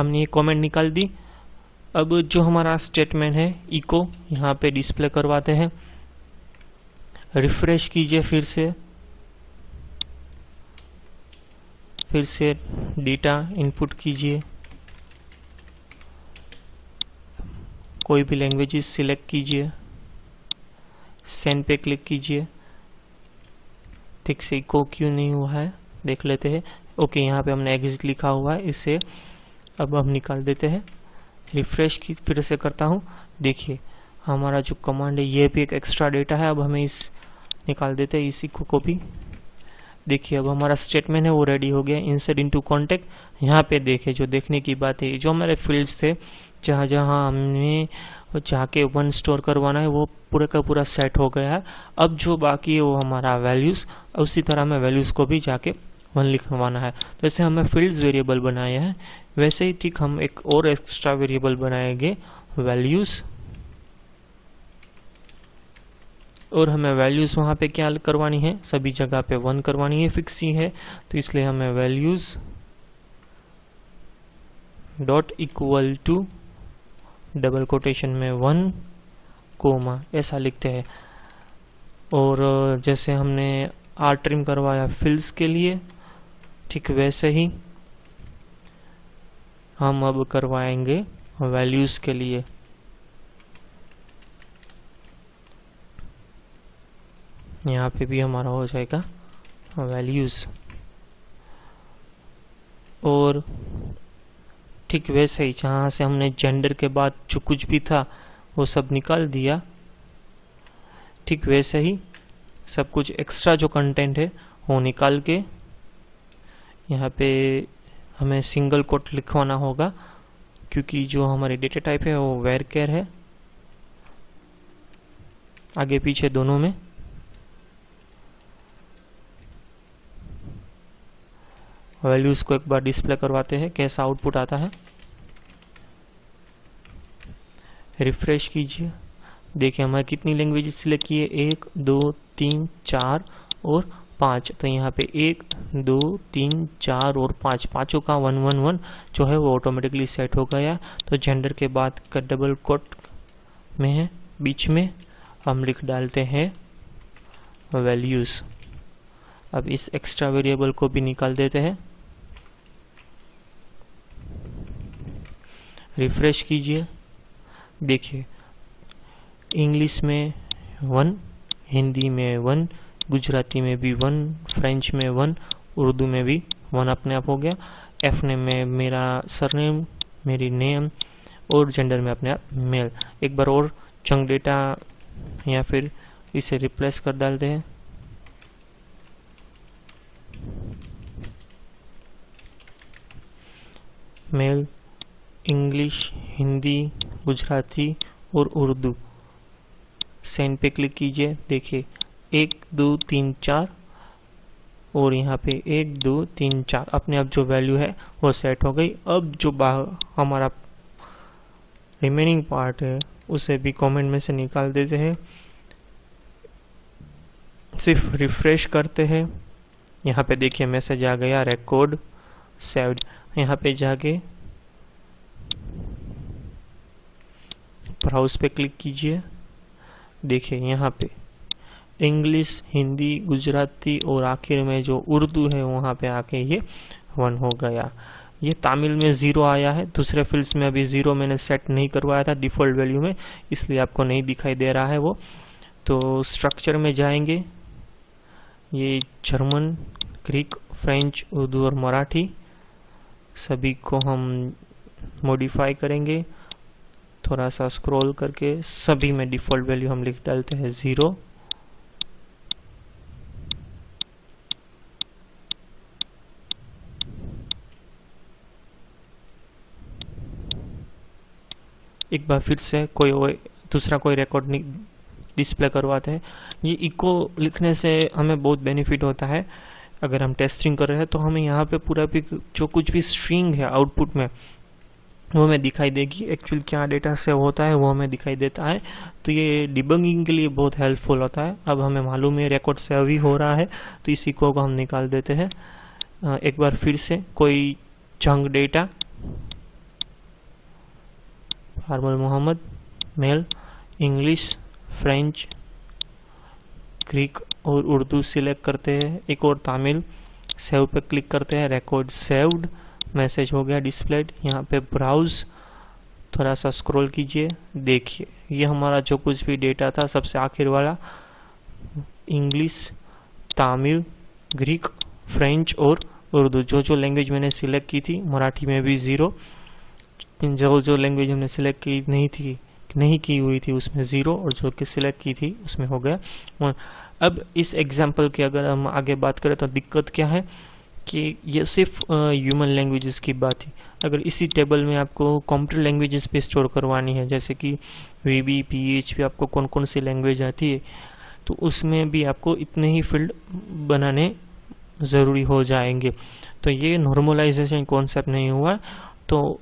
हमने ये कमेंट निकाल दी। अब जो हमारा स्टेटमेंट है इको यहाँ पे डिस्प्ले करवाते हैं। रिफ्रेश कीजिए फिर से डेटा इनपुट कीजिए, कोई भी लैंग्वेजेस सिलेक्ट कीजिए, सेंड पे क्लिक कीजिए। ठीक से इको क्यों नहीं हुआ है देख लेते हैं। ओके, यहाँ पे हमने एग्जिट लिखा हुआ है, इसे अब हम निकाल देते हैं। रिफ्रेश की फिर से करता हूँ। देखिए हमारा जो कमांड है ये भी एक एक्स्ट्रा डेटा है। अब हमें इस निकाल देते हैं इसी को भी। देखिए अब हमारा स्टेटमेंट है वो रेडी हो गया। Insert into contact. यहाँ पे देखिए जो देखने की बात है, जो हमारे फील्ड्स थे जहाँ जहाँ हमने जाके वन स्टोर करवाना है वो पूरे का पूरा सेट हो गया है। अब जो बाकी है वो हमारा वैल्यूज, उसी तरह हमें वैल्यूज को भी जाके वन लिखवाना है। तो जैसे हमें फील्ड्स वेरिएबल बनाए हैं वैसे ही ठीक हम एक और एक्स्ट्रा वेरिएबल बनाएंगे वैल्यूज, और हमें वैल्यूज वहाँ पे क्या करवानी है, सभी जगह पे वन करवानी है, फिक्स ही है। तो इसलिए हमें values dot equal to double quotation में 1 कोमा ऐसा लिखते हैं। और जैसे हमने आर ट्रिम करवाया फिल्स के लिए, ठीक वैसे ही हम अब करवाएंगे वैल्यूज के लिए। यहाँ पे भी हमारा हो जाएगा वैल्यूज, और ठीक वैसे ही जहाँ से हमने जेंडर के बाद जो कुछ भी था वो सब निकाल दिया, ठीक वैसे ही सब कुछ एक्स्ट्रा जो कंटेंट है वो निकाल के यहाँ पे हमें सिंगल कोट लिखवाना होगा, क्योंकि जो हमारी डेटा टाइप है वो वेर केयर है आगे पीछे दोनों में। वैल्यूज को एक बार डिस्प्ले करवाते हैं कैसा आउटपुट आता है। रिफ्रेश कीजिए। देखिए हमारे कितनी लैंग्वेजेस सिलेक्ट किए, 1 2 3 4 और 5। तो यहाँ पे 1 2 3 4 और 5, पांचों का 1 1 1 जो है वो ऑटोमेटिकली सेट हो गया। तो जेंडर के बाद का डबल कोट में है, बीच में हम लिख डालते हैं वैल्यूज। अब इस एक्स्ट्रा वेरिएबल को भी निकाल देते हैं। रिफ्रेश कीजिए। देखिए इंग्लिश में 1, हिंदी में 1, गुजराती में भी 1, फ्रेंच में 1, उर्दू में भी 1 अपने आप हो गया। एफ नेम में मेरा सरनेम, मेरी नेम, और जेंडर में अपने आप मेल। एक बार और चंक डेटा या फिर इसे रिप्लेस कर डालते हैं। मेल, इंग्लिश, हिंदी, गुजराती और उर्दू। सेंड पे क्लिक कीजिए। देखिए 1 2 3 4 और यहाँ पे 1 2 3 4 अपने आप जो वैल्यू है वो सेट हो गई। अब जो हमारा रिमेनिंग पार्ट है उसे भी कमेंट में से निकाल देते हैं। सिर्फ रिफ्रेश करते हैं। यहाँ पे देखिए मैसेज आ गया रिकॉर्ड सेव्ड। यहाँ पे जाके ब्राउज पे क्लिक कीजिए। देखिए यहाँ पे इंग्लिश, हिंदी, गुजराती और आखिर में जो उर्दू है वहाँ पे आके ये 1 हो गया। ये तमिल में 0 आया है, दूसरे फील्ड्स में अभी 0 मैंने सेट नहीं करवाया था डिफ़ॉल्ट वैल्यू में, इसलिए आपको नहीं दिखाई दे रहा है वो। तो स्ट्रक्चर में जाएंगे, ये जर्मन, ग्रीक, फ्रेंच, उर्दू और मराठी सभी को हम मॉडिफाई करेंगे। थोड़ा सा स्क्रॉल करके सभी में डिफ़ॉल्ट वैल्यू हम लिख डालते हैं 0। एक बार फिर से दूसरा कोई रिकॉर्ड डिस्प्ले करवाते हैं। ये इको लिखने से हमें बहुत बेनिफिट होता है। अगर हम टेस्टिंग कर रहे हैं तो हमें यहाँ पे पूरा भी जो कुछ भी स्ट्रिंग है आउटपुट में वो हमें दिखाई देगी। एक्चुअली क्या डेटा सेव होता है वो हमें दिखाई देता है। तो ये डिबगिंग के लिए बहुत हेल्पफुल होता है। अब हमें मालूम है रिकॉर्ड सेव ही हो रहा है, तो इस इको को हम निकाल देते हैं। एक बार फिर से कोई चंक डेटा फार्मर Mohammad, male, English, French, Greek और उर्दू सिलेक्ट करते हैं। एक और तमिल, सेव पे क्लिक करते हैं, रिकॉर्ड सेव्ड, मैसेज हो गया डिस्प्लेड। यहाँ पे ब्राउज, थोड़ा सा स्क्रॉल कीजिए, देखिए ये हमारा जो कुछ भी डेटा था सबसे आखिर वाला इंग्लिश, तमिल, ग्रीक, फ्रेंच और उर्दू, जो लैंग्वेज मैंने सिलेक्ट की थी, मराठी में भी 0, जो लैंग्वेज हमने सिलेक्ट की नहीं की हुई थी उसमें 0 और जो कि सिलेक्ट की थी उसमें हो गया 1। अब इस एग्जाम्पल की अगर हम आगे बात करें तो दिक्कत क्या है कि ये सिर्फ ह्यूमन लैंग्वेजेस की बात थी। अगर इसी टेबल में आपको कंप्यूटर लैंग्वेजेस पे स्टोर करवानी है, जैसे कि VB, PHP, आपको कौन कौन सी लैंग्वेज आती है, तो उसमें भी आपको इतने ही फील्ड बनाने ज़रूरी हो जाएंगे। तो ये नॉर्मलाइजेशन कॉन्सेप्ट नहीं हुआ। तो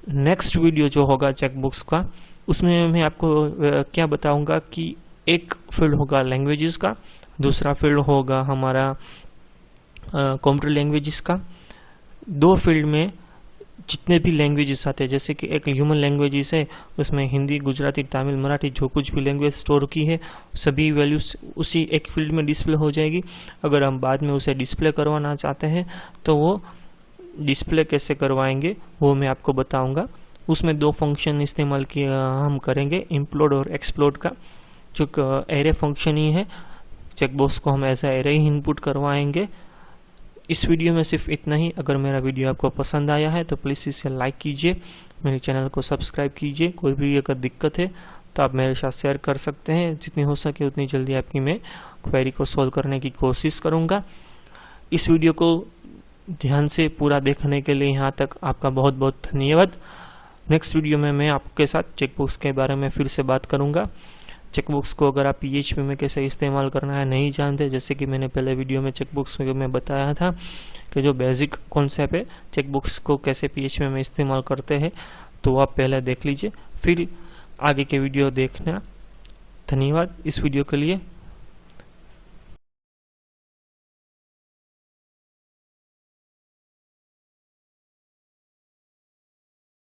नेक्स्ट वीडियो जो होगा चेकबॉक्स का, उसमें मैं आपको क्या बताऊंगा कि एक फील्ड होगा लैंग्वेजेस का, दूसरा फील्ड होगा हमारा कंप्यूटर लैंग्वेजेस का। 2 फील्ड में जितने भी लैंग्वेजेस आते हैं, जैसे कि एक ह्यूमन लैंग्वेजेस है, उसमें हिंदी, गुजराती, तमिल, मराठी, जो कुछ भी लैंग्वेज स्टोर की है सभी वैल्यूज उसी एक फील्ड में डिस्प्ले हो जाएगी। अगर हम बाद में उसे डिस्प्ले करवाना चाहते हैं तो वो डिस्प्ले कैसे करवाएंगे वो मैं आपको बताऊंगा। उसमें 2 फंक्शन इस्तेमाल किया हम करेंगे, इम्प्लोड और एक्सप्लोड का, जो एरे फंक्शन ही है। चेकबॉक्स को हम ऐसा एरे ही इनपुट करवाएंगे। इस वीडियो में सिर्फ इतना ही। अगर मेरा वीडियो आपको पसंद आया है तो प्लीज़ इसे लाइक कीजिए, मेरे चैनल को सब्सक्राइब कीजिए। कोई भी अगर दिक्कत है तो आप मेरे साथ शेयर कर सकते हैं। जितनी हो सके उतनी जल्दी आपकी मैं क्वेरी को सॉल्व करने की कोशिश करूँगा। इस वीडियो को ध्यान से पूरा देखने के लिए यहाँ तक आपका बहुत बहुत धन्यवाद। नेक्स्ट वीडियो में मैं आपके साथ चेकबॉक्स के बारे में फिर से बात करूँगा। चेकबॉक्स को अगर आप PHP में कैसे इस्तेमाल करना है नहीं जानते, जैसे कि मैंने पहले वीडियो में चेकबॉक्स में बताया था कि जो बेसिक कॉन्सेप्ट है चेकबॉक्स को कैसे PHP में इस्तेमाल करते हैं, तो आप पहले देख लीजिए, फिर आगे के वीडियो देखना। धन्यवाद इस वीडियो के लिए।